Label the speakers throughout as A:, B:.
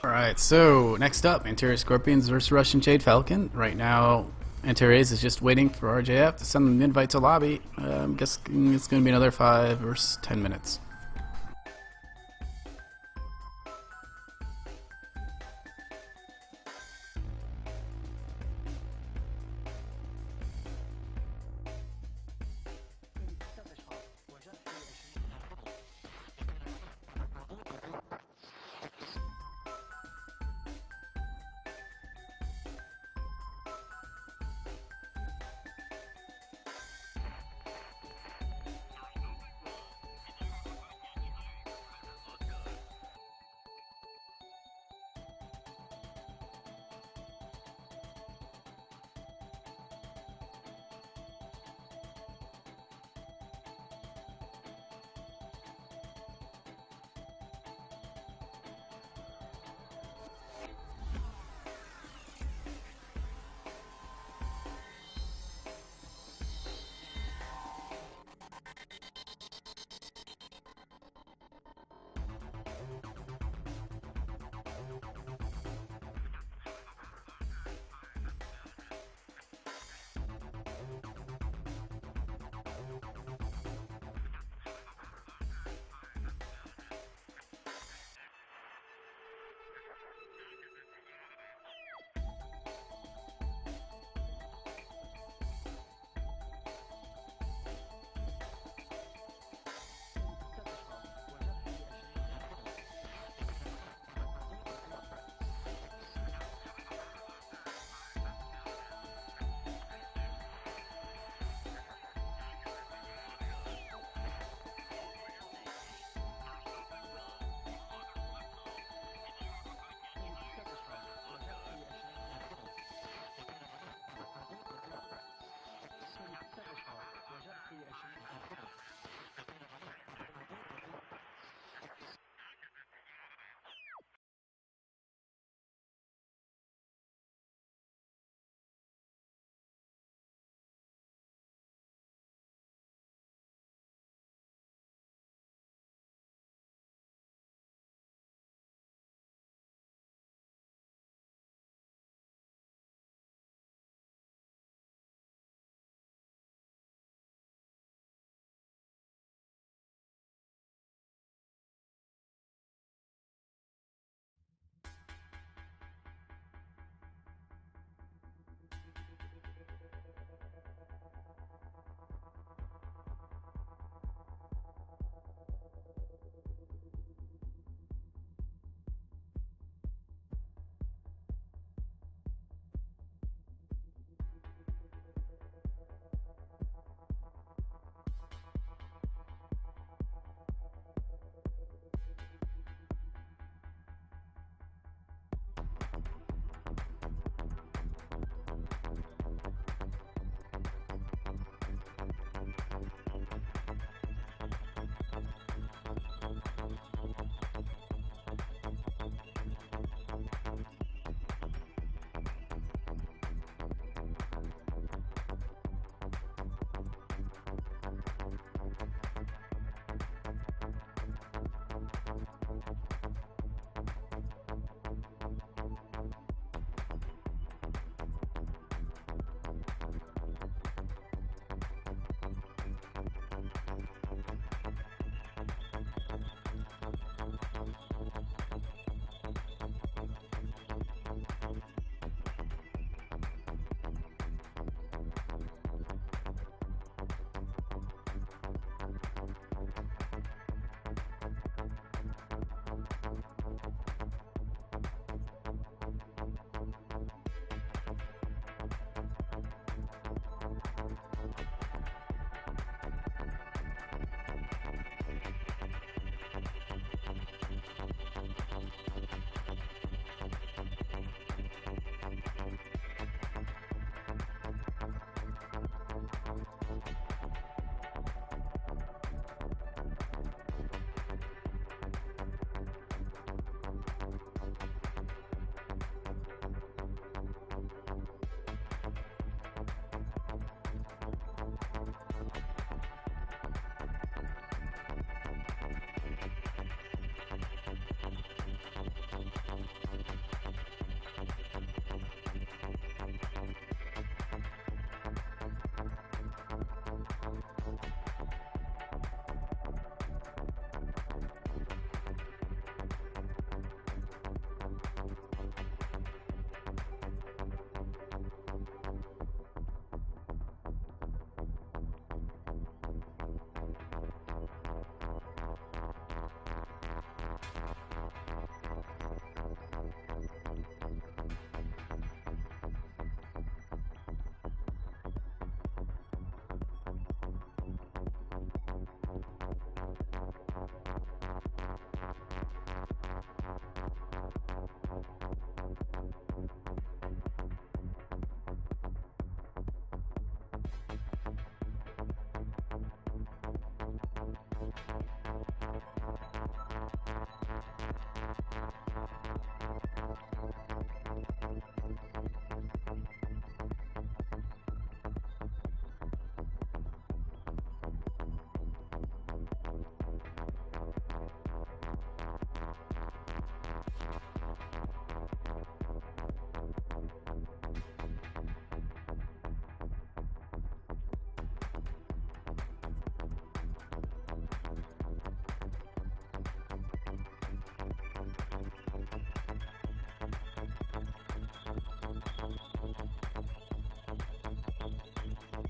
A: Alright, so next up, Antares Scorpions versus Russian Jade Falcon. Right now, Antares is just waiting for RJF to send them an invite to lobby. I'm guessing it's going to be another 5 or 10 minutes.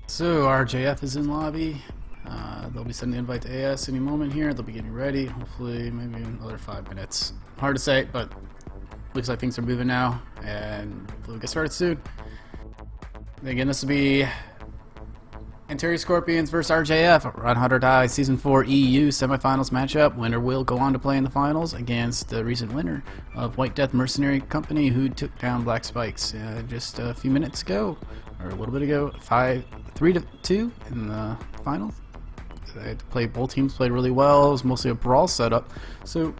A: So RJF is in lobby. They'll be sending the invite to AS any moment here. They'll be getting ready. Hopefully, maybe another 5 minutes. Hard to say, but looks like things are moving now, and we'll get started soon. Again, this will be Antares Scorpions versus RJF on 100 High Season 4 EU semifinals matchup. Winner will go on to play in the finals against the recent winner of White Death Mercenary Company, who took down Black Spikes just a few minutes ago, or a little bit ago. 3-2 in the finals. Both teams played really well. It was mostly a brawl setup. So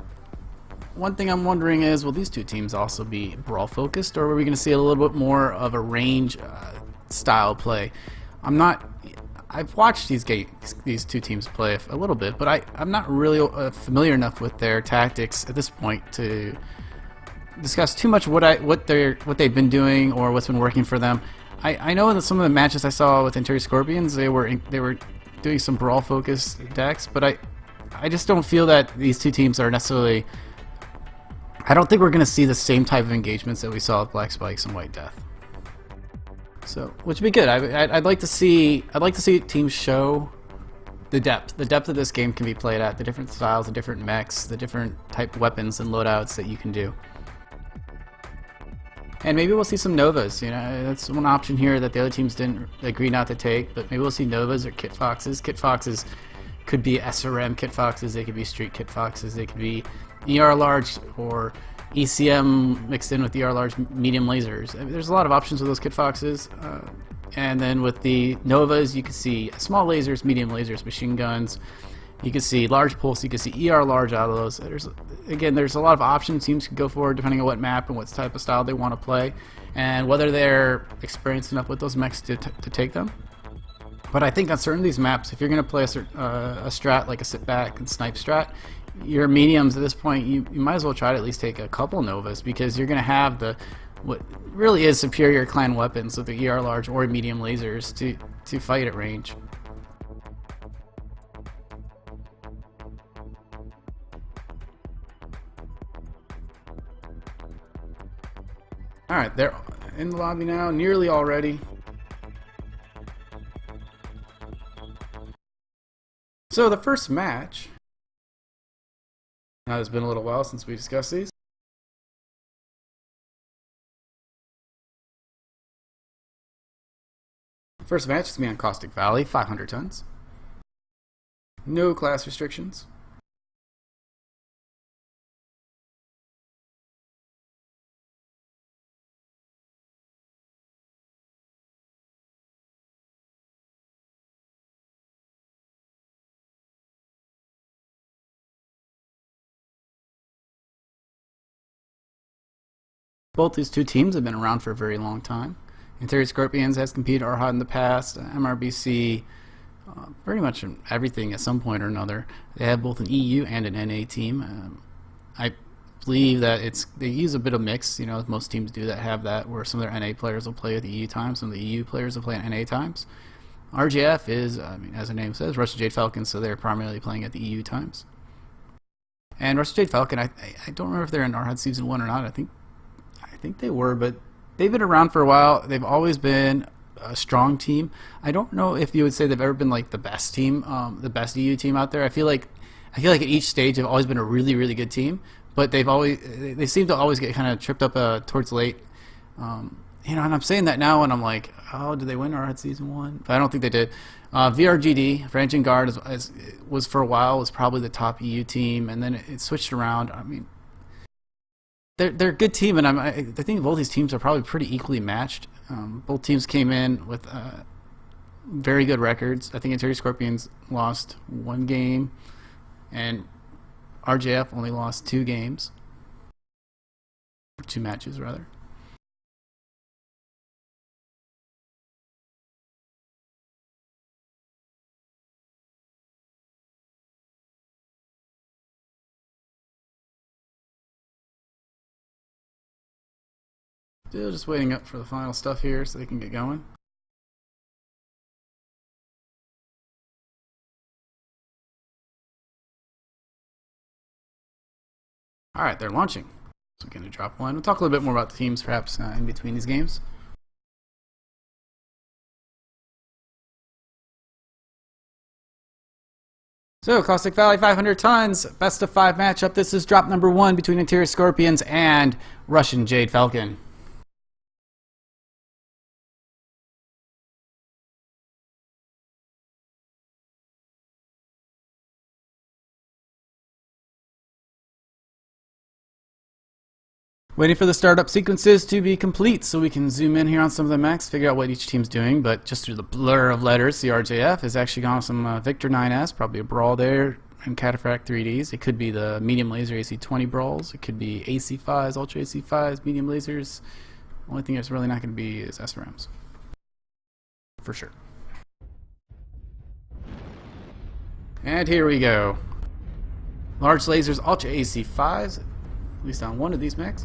A: one thing I'm wondering is, will these two teams also be brawl focused, or are we going to see a little bit more of a range style play? I've watched these two teams play a little bit, but I'm not really familiar enough with their tactics at this point to discuss too much what they've been doing or what's been working for them. I know that some of the matches I saw with Antares Scorpions, they were doing some brawl focused decks, but I just don't feel that these two teams are necessarily. I don't think we're going to see the same type of engagements that we saw with Black Spikes and White Death. So, which would be good. I'd like to see teams show the depth of this game can be played at, the different styles, the different mechs, the different type weapons and loadouts that you can do. And maybe we'll see some Novas. You know, that's one option here that the other teams didn't agree not to take. But maybe we'll see Novas or Kit Foxes. Kit Foxes could be SRM Kit Foxes. They could be Street Kit Foxes. They could be ER large or ECM mixed in with ER large medium lasers. I mean, there's a lot of options with those Kit Foxes. And then with the Novas, you can see small lasers, medium lasers, machine guns. You can see large pulse. You can see ER large out of those. There's a lot of options teams can go for depending on what map and what type of style they want to play, and whether they're experienced enough with those mechs to take them. But I think on certain of these maps, if you're going to play a strat like a sit back and snipe strat, your mediums at this point, you might as well try to at least take a couple Novas, because you're going to have what really is superior clan weapons with the ER large or medium lasers to fight at range. Alright, they're in the lobby now, nearly all ready. So the first match, now it's been a little while since we discussed these. First match is going to be on Caustic Valley, 500 tons. No class restrictions. Both these two teams have been around for a very long time. Antares Scorpions has competed RHOD in the past, MRBC, pretty much in everything at some point or another. They have both an EU and an NA team. I believe that they use a bit of mix, you know, most teams do that have that, where some of their NA players will play at the EU times, some of the EU players will play at NA times. RJF is, I mean, as the name says, Russian Jade Falcon, so they're primarily playing at the EU times. And Russian Jade Falcon, I don't remember if they're in RHOD Season 1 or not. I think they were, but they've been around for a while. They've always been a strong team. I don't know if you would say they've ever been like the best team, the best EU team out there. I feel like at each stage they've always been a really, really good team, but they seem to always get kind of tripped up towards late. You know, and I'm saying that now, and I'm like, oh, did they win RHOD Season 1? But I don't think they did. VRGD, Vanguard Guard, was for a while was probably the top EU team, and then it switched around. I mean, they're a good team, and I think both these teams are probably pretty equally matched. Both teams came in with very good records. I think Antares Scorpions lost 1 game, and RJF only lost 2 games. 2 matches, rather. Still just waiting up for the final stuff here so they can get going. Alright, they're launching. So we're going to drop one. We'll talk a little bit more about the teams perhaps in between these games. So, Caustic Valley, 500 tons, best of 5 matchup. This is drop number 1 between Antares Scorpions and Russian Jade Falcon. Waiting for the startup sequences to be complete so we can zoom in here on some of the mechs, figure out what each team's doing, but just through the blur of letters, the RJF has actually gone with some Victor 9S, probably a Brawl there, and Cataphract 3Ds. It could be the medium laser AC-20 Brawls, it could be AC-5s, Ultra AC-5s, medium lasers. Only thing that's really not going to be is SRMs. For sure. And here we go. Large lasers, Ultra AC-5s, at least on one of these mechs.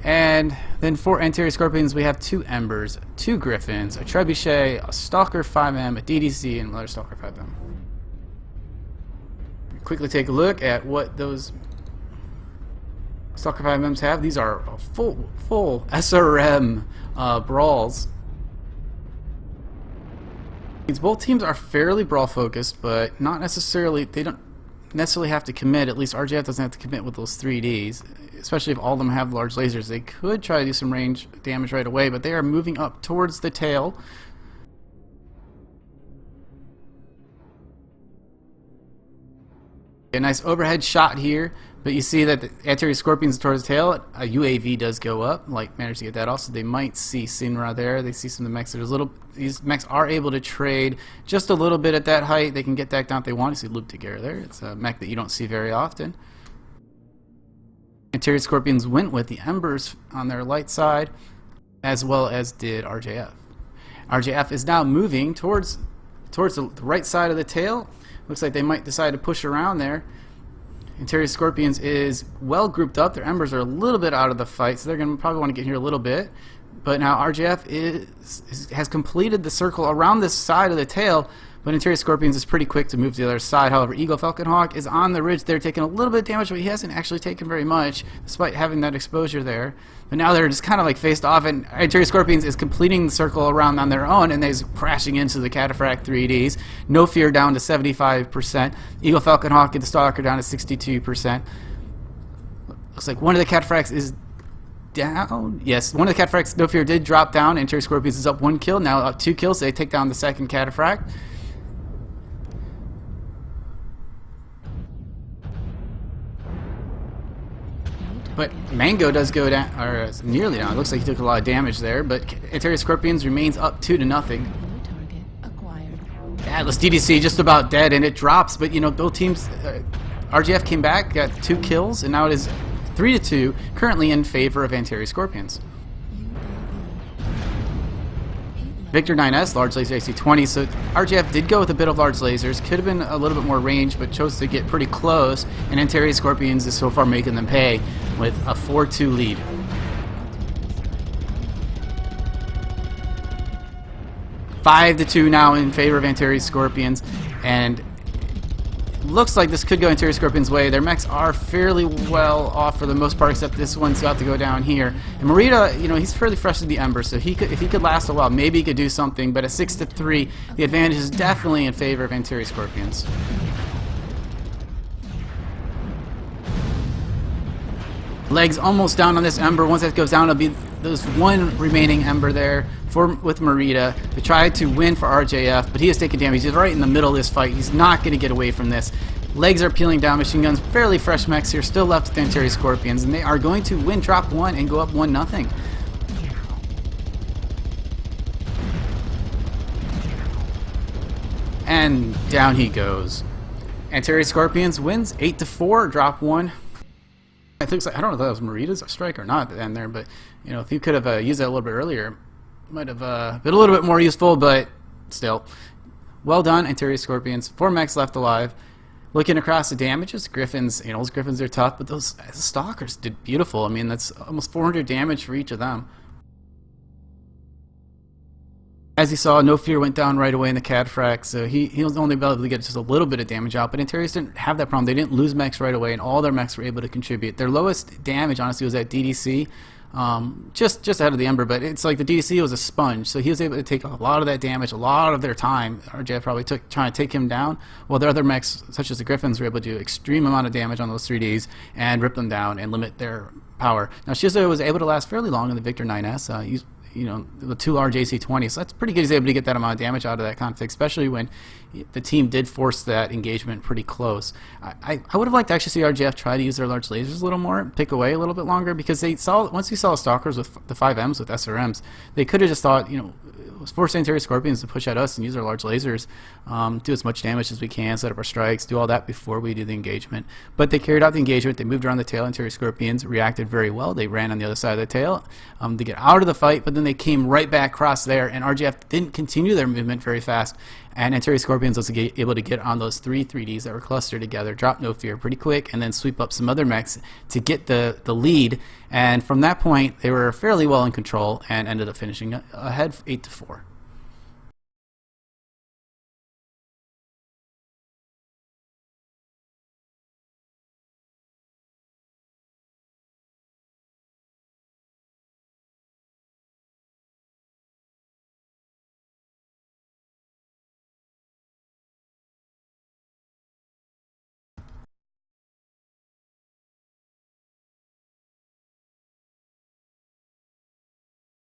A: And then for Antares Scorpions, we have 2 Embers, 2 Griffins, a Trebuchet, a Stalker 5M, a DDC, and another Stalker 5M. Quickly take a look at what those Stalker 5Ms have. These are full SRM brawls. Both teams are fairly brawl focused, but not necessarily. They don't necessarily have to commit. At least RJF doesn't have to commit with those 3Ds, especially if all of them have large lasers. They could try to do some range damage right away, but they are moving up towards the tail. A nice overhead shot here, but you see that the Antares Scorpions towards the tail. A UAV does go up, like managed to get that off, so they might see Sinra there. They see some of the mechs. These mechs are able to trade just a little bit at that height. They can get that down if they want. You see Loop Together there. It's a mech that you don't see very often. Antares Scorpions went with the Embers on their light side, as well as did RJF. RJF is now moving towards the right side of the tail. Looks like they might decide to push around there. Antares Scorpions is well grouped up. Their Embers are a little bit out of the fight, so they're going to probably want to get here a little bit. But now RJF has completed the circle around this side of the tail, but Antares Scorpions is pretty quick to move to the other side. However, Eagle Falcon Hawk is on the ridge there, taking a little bit of damage, but he hasn't actually taken very much, despite having that exposure there. But now they're just kind of like faced off, and Antares Scorpions is completing the circle around on their own, and they're crashing into the Cataphract 3Ds. No Fear down to 75%. Eagle Falcon Hawk and the Stalker down to 62%. Looks like one of the Cataphracts is down. Yes, one of the Cataphracts, No Fear, did drop down. Antares Scorpions is up 1 kill, now up 2 kills. So they take down the second Cataphract. But Mango does go down, or nearly down. It looks like he took a lot of damage there, but Antares Scorpions remains up 2-0. Atlas DDC just about dead, and it drops, but you know, both teams, RGF came back, got 2 kills, and now it is 3-2, currently in favor of Antares Scorpions. Victor 9S, large laser AC-20, so RJF did go with a bit of large lasers, could have been a little bit more range, but chose to get pretty close, and Antares Scorpions is so far making them pay with a 4-2 lead. Five to 2 now in favor of Antares Scorpions, and looks like this could go Antares Scorpions' way. Their mechs are fairly well off for the most part, except this one's got to go down here. And Marita, you know, he's fairly fresh to the Ember, so if he could last a while, maybe he could do something. But at 6-3, the advantage is definitely in favor of Antares Scorpions. Legs almost down on this Ember. Once that goes down, it'll be there's one remaining Ember there with Marita. They tried to win for RJF, but he has taken damage. He's right in the middle of this fight. He's not going to get away from this. Legs are peeling down. Machine guns, fairly fresh mechs here, still left with Antares Scorpions, and they are going to win drop 1 and go up 1-0. And down he goes. Antares Scorpions wins 8-4, drop 1. I think I don't know if that was Marita's strike or not at the end there, but you know, if you could have used that a little bit earlier, might have been a little bit more useful. But still, well done, Antares Scorpions. 4 mechs left alive. Looking across the damages, Griffins, you know, those Griffins are tough, but those Stalkers did beautiful. I mean, that's almost 400 damage for each of them. as you saw, No Fear went down right away in the CAD frac, so he was only able to get just a little bit of damage out. But Antares didn't have that problem. They didn't lose mechs right away, and all their mechs were able to contribute. Their lowest damage, honestly, was at DDC, just ahead of the Ember. But it's like the DDC was a sponge, so he was able to take a lot of that damage, a lot of their time. RJF probably took trying to take him down, while their other mechs, such as the Griffins, were able to do extreme amount of damage on those 3Ds and rip them down and limit their power. Now Shizuo was able to last fairly long in the Victor 9S. You know, the 2 large AC-20, so that's pretty good. He's able to get that amount of damage out of that config, especially when the team did force that engagement pretty close. I would have liked to actually see RGF try to use their large lasers a little more, pick away a little bit longer, because they saw, once you saw Stalkers with the 5Ms with SRMs, they could have just thought, you know, force Antares Scorpions to push at us and use our large lasers, do as much damage as we can, set up our strikes, do all that before we do the engagement. But they carried out the engagement, they moved around the tail. Antares Scorpions reacted very well. They ran on the other side of the tail to get out of the fight, but then they came right back across there, and RGF didn't continue their movement very fast, and Antares Scorpions was able to get on those 3-3Ds that were clustered together, drop No Fear pretty quick, and then sweep up some other mechs to get the lead. And from that point, they were fairly well in control and ended up finishing ahead 8-4.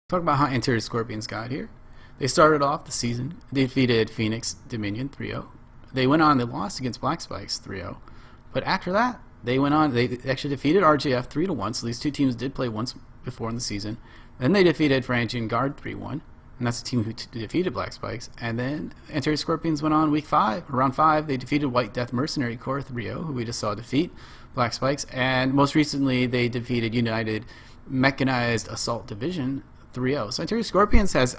A: Talk about how Antares Scorpions got here. They started off the season, they defeated Phoenix Dominion 3-0. They went on, they lost against Black Spikes 3-0. But after that, they went on, they actually defeated RGF 3-1, so these two teams did play once before in the season. Then they defeated Frangian Guard 3-1, and that's the team who defeated Black Spikes. And then Antares Scorpions went on round 5, they defeated White Death Mercenary Corps 3-0, who we just saw defeat Black Spikes. And most recently, they defeated United Mechanized Assault Division 3-0. So Antares Scorpions has,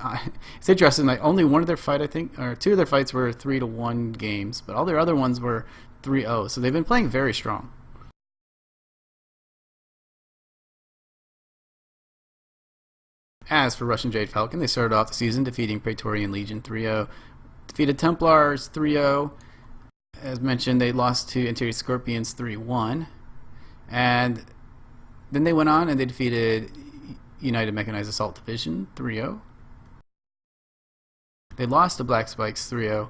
A: it's interesting, like only one of their fight, I think, or 2 of their fights were 3-1 games, but all their other ones were 3-0. So they've been playing very strong. As for Russian Jade Falcon, they started off the season defeating Praetorian Legion 3-0, defeated Templars 3-0. As mentioned, they lost to Antares Scorpions 3-1, and then they went on and they defeated United Mechanized Assault Division 3-0. They lost to Black Spikes 3-0,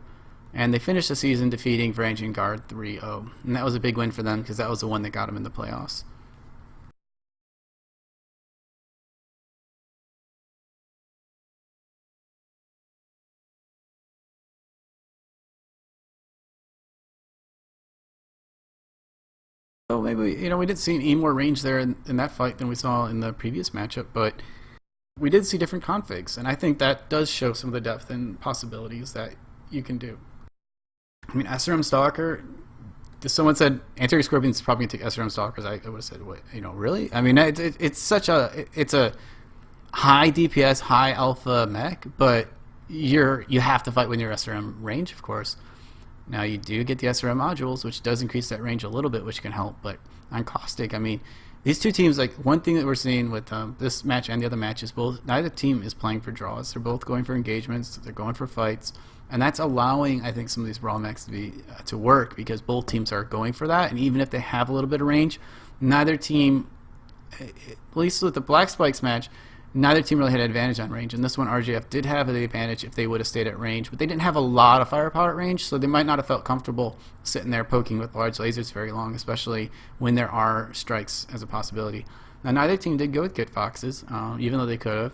A: and they finished the season defeating Frangian Guard 3-0. And that was a big win for them because that was the one that got them in the playoffs. So maybe, you know, we did see any more range there in that fight than we saw in the previous matchup, but we did see different configs, and I think that does show some of the depth and possibilities that you can do. I mean, SRM Stalker, if someone said Antares Scorpions probably going to take SRM Stalkers, I would have said, what, you know, really? I mean, it's such a, it's a high DPS, high alpha mech, but you have to fight when you're SRM range, of course. Now you do get the SRM modules, which does increase that range a little bit, which can help. But on Caustic, I mean, these two teams, like one thing that we're seeing with this match and the other match is neither team is playing for draws. They're both going for engagements. They're going for fights, and that's allowing, I think, some of these brawl mechs to work because both teams are going for that. And even if they have a little bit of range, neither team, at least with the Black Spikes match, neither team really had an advantage on range. And this one, RGF did have the advantage if they would have stayed at range, but they didn't have a lot of firepower at range, so they might not have felt comfortable sitting there poking with large lasers very long, especially when there are strikes as a possibility. Now, neither team did go with Good Foxes, even though they could have.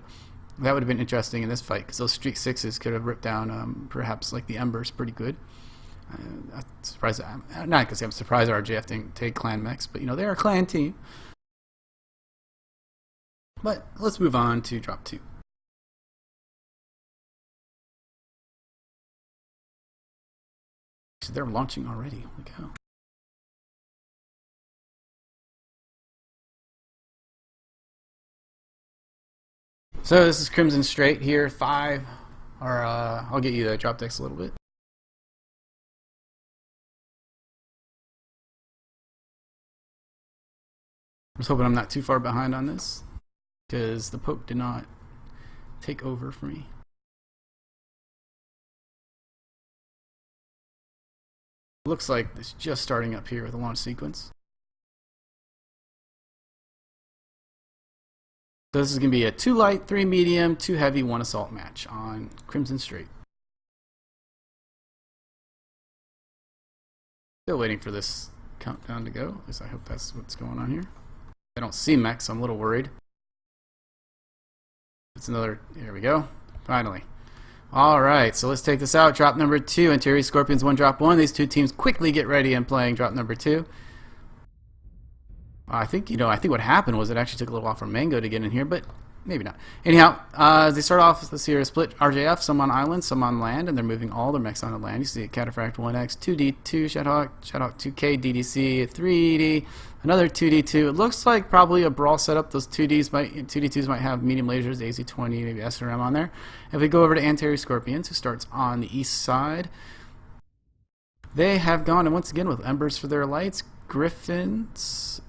A: That would have been interesting in this fight, because those Streak 6s could have ripped down perhaps like the Embers pretty good. I'm surprised, not because I'm surprised RGF didn't take clan mechs, but you know, they're a clan team. But let's move on to drop 2. So they're launching already. Look out. So this is Crimson Strait here, 5. Or I'll get you the drop decks a little bit. I was hoping I'm not too far behind on this, because the poke did not take over for me. Looks like it's just starting up here with the launch sequence. So this is going to be a 2 light, 3 medium, 2 heavy, 1 assault match on Crimson Strait. Still waiting for this countdown to go. At least I hope that's what's going on here. I don't see mechs, so I'm a little worried. It's another, here we go. Finally. Alright, so let's take this out. Drop number 2, Antares Scorpions 1, drop 1. These two teams quickly get ready and playing drop number 2. I think what happened was it actually took a little while for Mango to get in here, but maybe not. Anyhow, they start off, let's see here, split RJF, some on island, some on land, and they're moving all their mechs onto land. You see Cataphract 1X, 2D2, Shadhawk 2K, DDC, 3D, another 2D2. It looks like probably a brawl setup. Those 2D2s might have medium lasers, AZ-20, maybe SRM on there. If we go over to Antares Scorpions, who starts on the east side, they have gone, and once again, with Embers for their lights, Griffins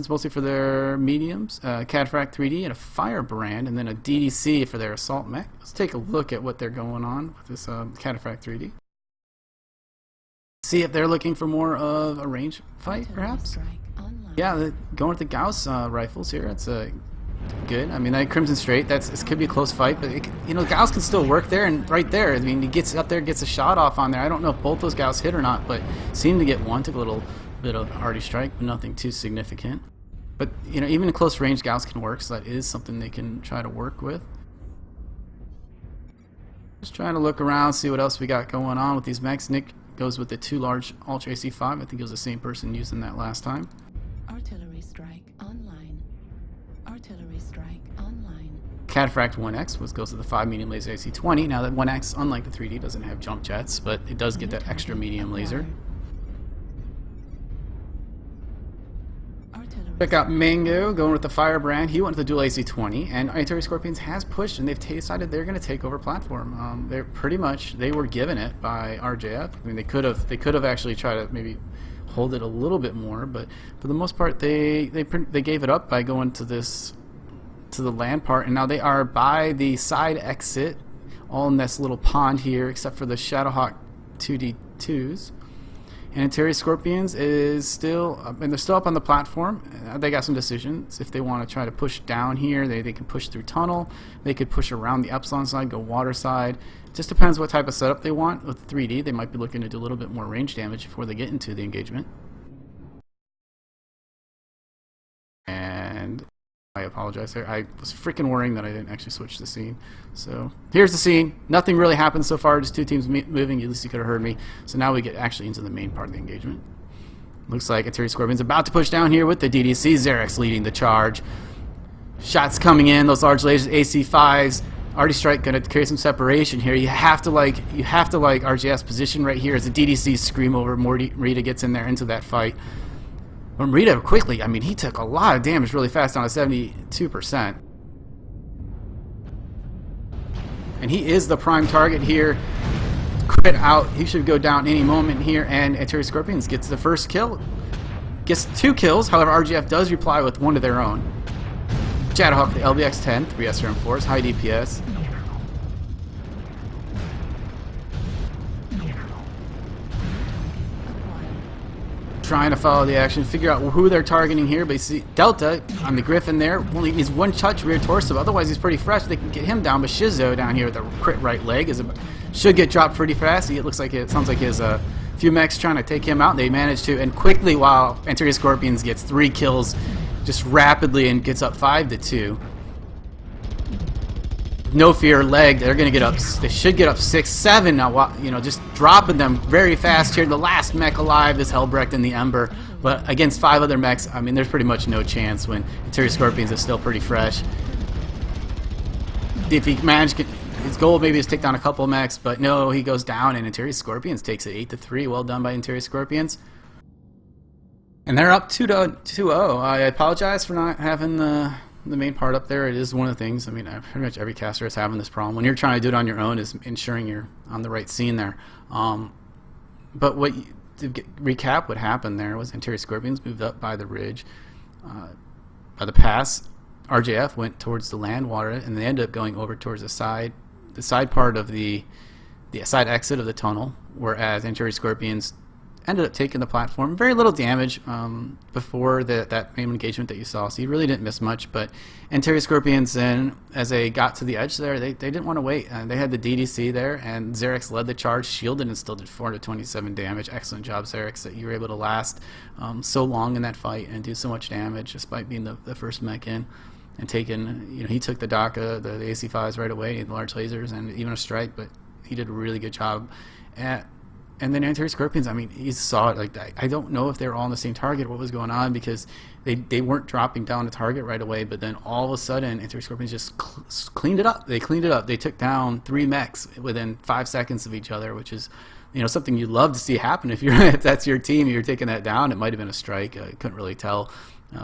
A: mostly for their mediums, Cataphract 3D, and a Firebrand, and then a DDC for their assault mech. Let's take a look at what they're going on with this Cataphract 3D. See if they're looking for more of a range fight, perhaps? Yeah, they're going with the Gauss rifles here. That's good. I mean, that Crimson Strait, this could be a close fight, but Gauss can still work there, and right there, I mean, he gets up there, gets a shot off on there. I don't know if both those Gauss hit or not, but seemed to get one. Took a little bit of hardy strike, but nothing too significant. But even in close range, Gauss can work, so that is something they can try to work with. Just trying to look around, see what else we got going on with these mechs. Nick goes with the 2 large Ultra AC5. I think it was the same person using that last time.
B: Artillery strike online. Artillery strike online.
A: Cataphract 1X goes with the 5 medium laser AC20. Now that 1X, unlike the 3D, doesn't have jump jets, but it does get that extra medium laser. Check out Mango going with the Firebrand. He went with the dual AC20, and Antares Scorpions has pushed, and they've decided they're going to take over platform. They were given it by RJF. I mean, they could have actually tried to maybe hold it a little bit more, but for the most part, they gave it up by going to the land part, and now they are by the side exit, all in this little pond here, except for the Shadowhawk 2D2s. And Antares Scorpions is still, and they're still up on the platform. They got some decisions. If they want to try to push down here, they can push through tunnel. They could push around the Epsilon side, go water side. It just depends what type of setup they want. With 3D, they might be looking to do a little bit more range damage before they get into the engagement. And I apologize there. I was freaking worrying that I didn't actually switch the scene. So here's the scene. Nothing really happened so far. Just 2 teams moving. At least you could have heard me. So now we get actually into the main part of the engagement. Looks like Antares Scorpion's about to push down here with the DDC. Xerax leading the charge. Shots coming in. Those large lasers, AC5s. Arty Strike gonna create some separation here. You have to like RGS position right here as the DDC scream over. Rita gets in there into that fight. But Rita quickly, I mean, he took a lot of damage really fast, down to 72%. And he is the prime target here. Crit out. He should go down any moment here. And Antares Scorpions gets the first kill. Gets 2 kills. However, RGF does reply with 1 of their own. Shadowhawk, the LBX-10, 3 SRM4s, high DPS. Trying to follow the action, figure out who they're targeting here, but you see Delta on the Griffin there only needs 1 touch rear torso, otherwise he's pretty fresh. They can get him down, but Shizo down here with a crit right leg should get dropped pretty fast. Sounds like his few mechs trying to take him out. They managed to, and quickly, while Antares Scorpions gets 3 kills just rapidly and gets up 5-2. No fear, leg. They're gonna get up. They should get up 6-7 now. Just dropping them very fast here. The last mech alive is Helbrecht in the Ember, but against 5 other mechs, I mean, there's pretty much no chance when Antares Scorpions is still pretty fresh. If he managed, his goal maybe is to take down a couple mechs, but no, he goes down, and Antares Scorpions takes it 8-3. Well done by Antares Scorpions. And they're up 2-0. I apologize for not having the main part up there. It is one of the things, I mean, pretty much every caster is having this problem. When you're trying to do it on your own, is ensuring you're on the right scene there. But to recap what happened there was Antares Scorpions moved up by the ridge, by the pass. RJF went towards the land water, and they ended up going over towards the side part of the side exit of the tunnel, whereas Antares Scorpions ended up taking the platform. Very little damage before that main engagement that you saw, so you really didn't miss much. But Antares Scorpions, then, as they got to the edge there, they didn't want to wait. They had the DDC there, and Xerix led the charge, shielded, and still did 427 damage. Excellent job, Xerix, that you were able to last so long in that fight and do so much damage despite being the first mech in. And taking, he took the DACA, the AC5s right away, and large lasers, and even a strike, but he did a really good job. And then Antares Scorpions, I mean, he saw it. Like, I don't know if they were all on the same target, what was going on, because they weren't dropping down the target right away, but then all of a sudden, Antares Scorpions just cleaned it up. They cleaned it up. They took down 3 mechs within 5 seconds of each other, which is, something you'd love to see happen if that's your team. You're taking that down. It might have been a strike. I couldn't really tell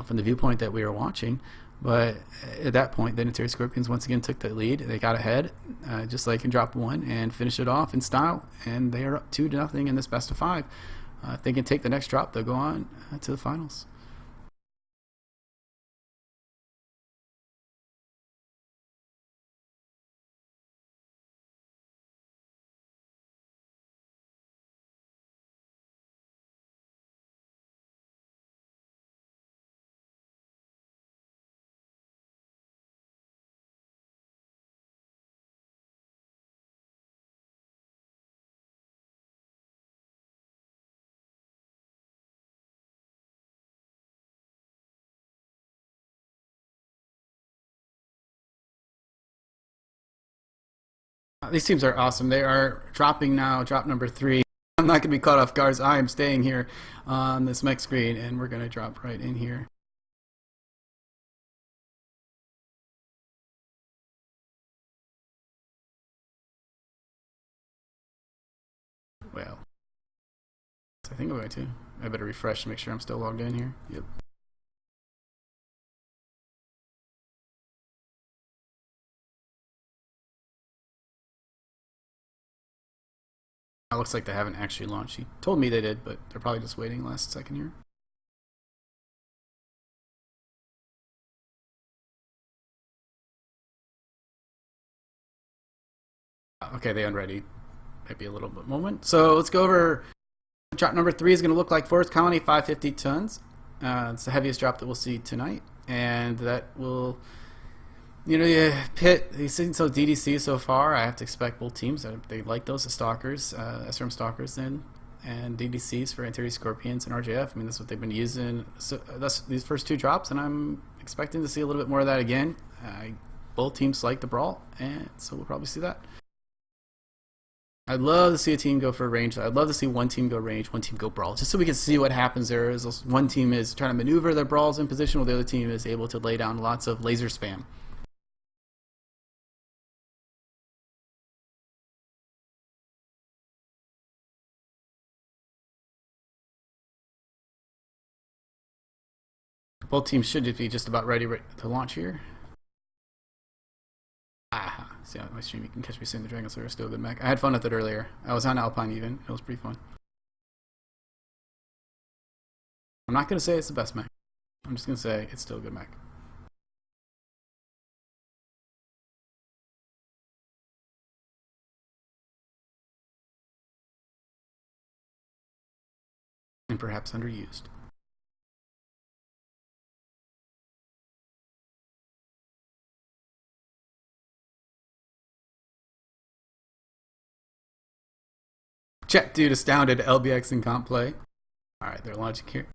A: from the viewpoint that we were watching. But at that point, the Antares Scorpions once again took the lead. They got ahead, just like in drop 1, and finished it off in style. And they are up 2-0 in this best of 5. If they can take the next drop, they'll go on to the finals. These teams are awesome. They are dropping now, drop number 3. I'm not going to be caught off guard. I am staying here on this mech screen, and we're going to drop right in here. Well, I think I'm going to. I better refresh to make sure I'm still logged in here. Yep. It looks like they haven't actually launched. He told me they did, but they're probably just waiting last second here. Okay, they unready. Might be a little bit moment. So let's go over. Drop number 3 is going to look like Forest Colony, 550 tons. It's the heaviest drop that we'll see tonight, and that will, pit. He's seen so DDC so far. I have to expect both teams that they like those as stalkers, SRM stalkers, then, and DDCs for Antares Scorpions and RJF. I mean, that's what they've been using. So that's these first 2 drops, and I'm expecting to see a little bit more of that again. Both teams like the brawl, and so we'll probably see that. I'd love to see a team go for range. I'd love to see one team go range, one team go brawl, just so we can see what happens there. Is one team is trying to maneuver their brawls in position, while the other team is able to lay down lots of laser spam. Both teams should be just about ready to launch here. See on my stream, you can catch me saying the Dragon Slayer is still a good mech. I had fun with it earlier. I was on Alpine even. It was pretty fun. I'm not going to say it's the best mech. I'm just going to say it's still a good mech. And perhaps underused. Chat dude astounded at LBX in comp play. Alright, they're launching here.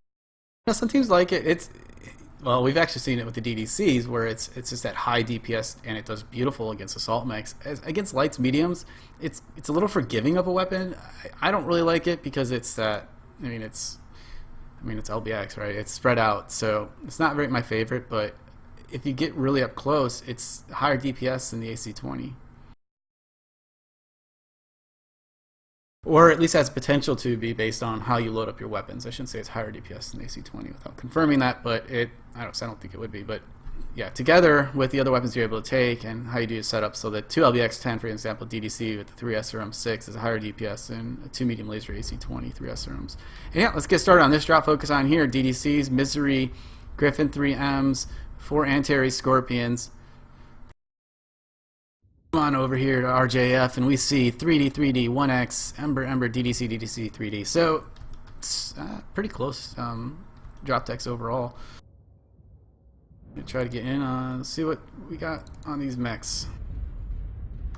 A: Some teams like it. Well, we've actually seen it with the DDCs where it's just that high DPS, and it does beautiful against assault mechs. Against lights, mediums, it's a little forgiving of a weapon. I don't really like it because it's that. It's LBX, right? It's spread out, so it's not my favorite. But if you get really up close, it's higher DPS than the AC-20. Or at least has potential to be based on how you load up your weapons. I shouldn't say it's higher DPS than AC-20 without confirming that, but I don't think it would be. But yeah, together with the other weapons you're able to take and how you do your setup, so that 2 LBX-10, for example, DDC with the 3 SRM-6 is a higher DPS than a 2 medium laser AC-20, 3 SRMs. And yeah, let's get started on this drop. Focus on here. DDCs, Misery, Griffin 3Ms, 4 Antares Scorpions. On over here to RJF, and we see 3D, 1X, Ember, DDC, 3D. So pretty close drop decks overall. Try to get in. See what we got on these mechs.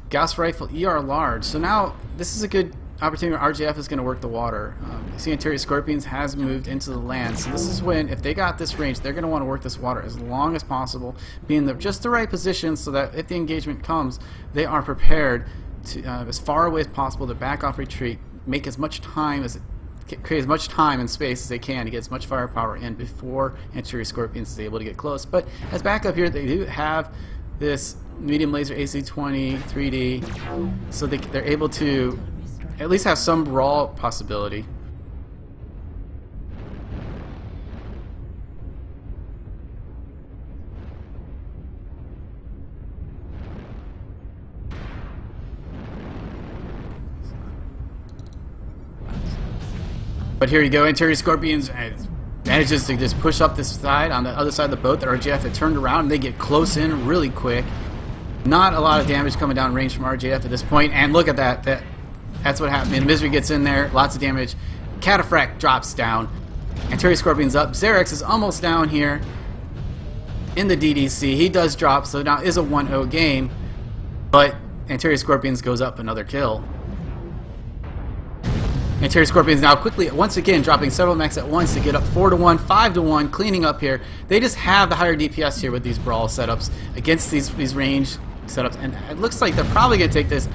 A: Gauss rifle, ER large. So now this is a good opportunity where RJF is going to work the water. You see Antares Scorpions has moved into the land. So this is when, if they got this range, they're going to want to work this water as long as possible, be in just the right position so that if the engagement comes, they are prepared to, as far away as possible, to back off retreat, make as much time as create as much time and space as they can to get as much firepower in before Antares Scorpions is able to get close. But as backup here, they do have this medium laser AC-20 3D, so they're able to at least have some brawl possibility. But here you go, Antares Scorpions manages to just push up this side on the other side of the boat. The RJF had turned around and they get close in really quick. Not a lot of damage coming down range from RJF at this point, and look at that. That's what happened. Misery gets in there, lots of damage. Cataphract drops down. Antares Scorpion's up. Xerax is almost down here in the DDC. He does drop, so now it is a 1-0 game, but Antares Scorpions goes up another kill. Antares Scorpions now quickly, once again, dropping several mechs at once to get up 4-1, 5-1, cleaning up here. They just have the higher DPS here with these brawl setups against these range setups, and it looks like they're probably going to take this.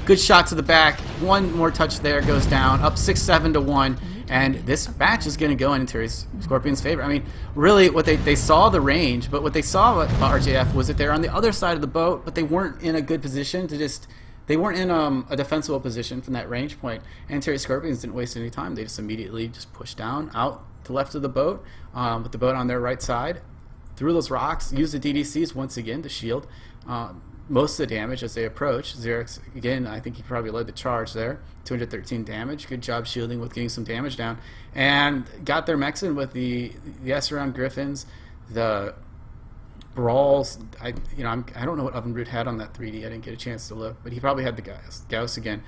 A: Good shot to the back. One more touch there, goes down, up 6-7-1, and this match is going to go in Antares Scorpion's favor. I mean, really, what they saw the range, but what they saw about RJF was that they're on the other side of the boat, but they weren't in a good position to just. They weren't in a defensible position from that range point. Antares Scorpions didn't waste any time. They just immediately just pushed down, out to the left of the boat, with the boat on their right side, through those rocks, used the DDCs once again to shield most of the damage as they approach. Xerax, again, I think he probably led the charge there. 213 damage. Good job shielding with getting some damage down. And got their mechs in with the S-round Griffins, the brawls. I don't know what Oven Brute had on that 3D. I didn't get a chance to look, but he probably had the Gauss again.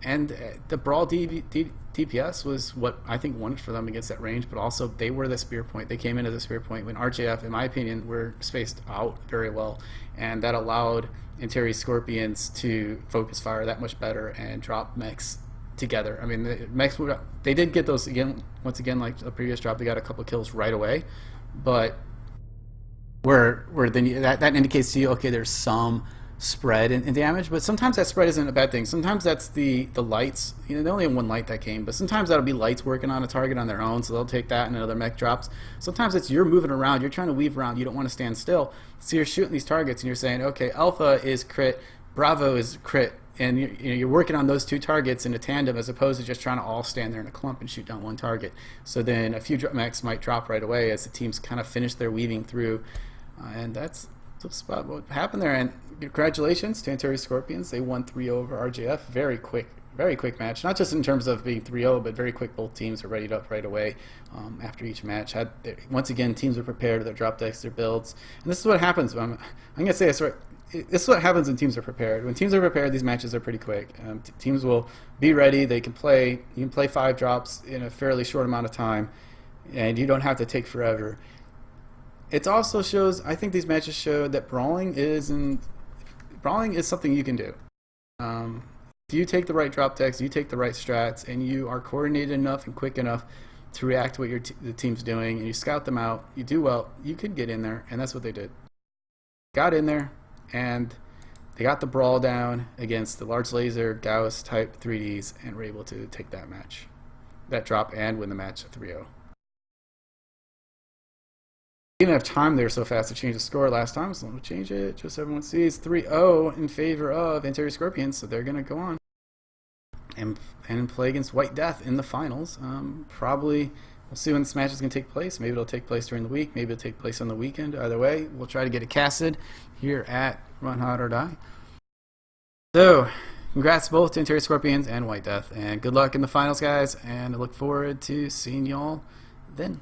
A: And the brawl DPS was what I think won it for them against that range, but also they were the spear point. They came in as a spear point when RJF, in my opinion, were spaced out very well, and that allowed Antares Scorpions to focus fire that much better and drop mechs together. I mean, the mechs they did get those again. Once again, like the previous drop, they got a couple kills right away, but where then that indicates to you, okay, there's some spread in damage, but sometimes that spread isn't a bad thing. Sometimes that's the lights. They only have one light that came, but sometimes that'll be lights working on a target on their own, so they'll take that and another mech drops. Sometimes it's you're moving around, you're trying to weave around, you don't want to stand still, so you're shooting these targets and you're saying, okay, Alpha is crit, Bravo is crit, and you're working on those two targets in a tandem as opposed to just trying to all stand there in a clump and shoot down one target. So then a few mechs might drop right away as the teams kind of finish their weaving through, and that's spot what happened there. And congratulations to Antares Scorpions. They won 3-0 over RJF. Very quick match. Not just in terms of being 3-0, but very quick. Both teams were readied up right away after each match. Once again, teams were prepared, their drop decks, their builds. And this is what happens. I'm going to say this right. This is what happens when teams are prepared. When teams are prepared, these matches are pretty quick. Teams will be ready. They can play. You can play 5 drops in a fairly short amount of time, and you don't have to take forever. It also shows, I think these matches show that brawling is something you can do. If you take the right drop decks, you take the right strats, and you are coordinated enough and quick enough to react to what the team's doing, and you scout them out, you do well, you could get in there, and that's what they did. Got in there, and they got the brawl down against the large laser Gauss type 3Ds, and were able to take that match, that drop, and win the match 3-0. Didn't have time there so fast to change the score last time, so we'll change it just so everyone sees. 3-0 in favor of Antares Scorpions, so they're going to go on and play against White Death in the finals. Probably, we'll see when this match is going to take place. Maybe it'll take place during the week, maybe it'll take place on the weekend. Either way, we'll try to get it casted here at Run Hot or Die. So, congrats both to Antares Scorpions and White Death, and good luck in the finals, guys, and I look forward to seeing y'all then.